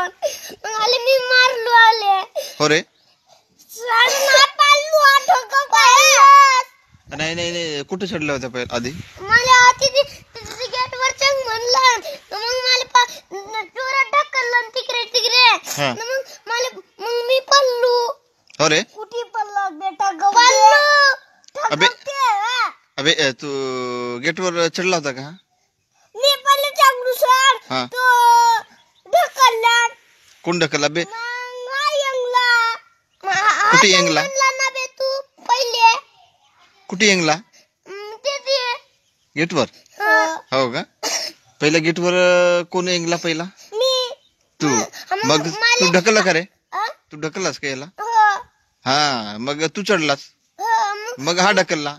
कोण मग आले मी मारलो आले हो रे नाही पाळलो ठोका पाळलं नाही नाही नाही कुठे चढला होता पहिले आधी मला आधी गेट वर चंग म्हणलं मग मला जोरात ढकललं तिकडे तिकडे मग मी पळलो हो रे कुठे पळलो बेटा गवालो अबे अबे तू गेटवर चढला होता का मी पहिले चांगलू सर हा तो ढकलला कोण ढकलला बे कुठे येंगला ना बे तू पहिले कुठे येंगला ते गेटवर हो का पहिला गेटवर कोण येंगला पहिला मी तू मग तू ढकलला का रे तू ढकललास का याला हा मग तू चढलास मग हा ढकलला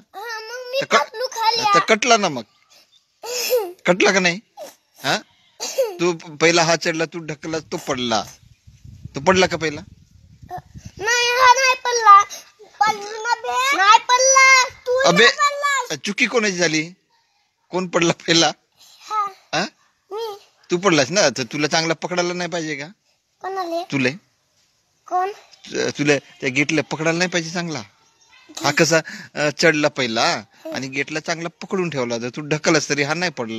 तर कटला ना मग कटला का नाही हा तू पहिला हा चढला तू ढकलला तो पडला का पहिला नाही हा नाही पडला नाही पडला तू अबे चुकी कोणाची झाली कोण पडला पहिला हा मी तू पडलास ना तर तुला चांगला पकडायला नाही पाहिजे का कोणाले तुले कोण तुला त्या गेटला पकडायला नाही पाहिजे चांगला हा कसा चढला पहिला आणि गेटला चांगला पकडून ठेवला तर तू ढकलस तरी हा नाही पडला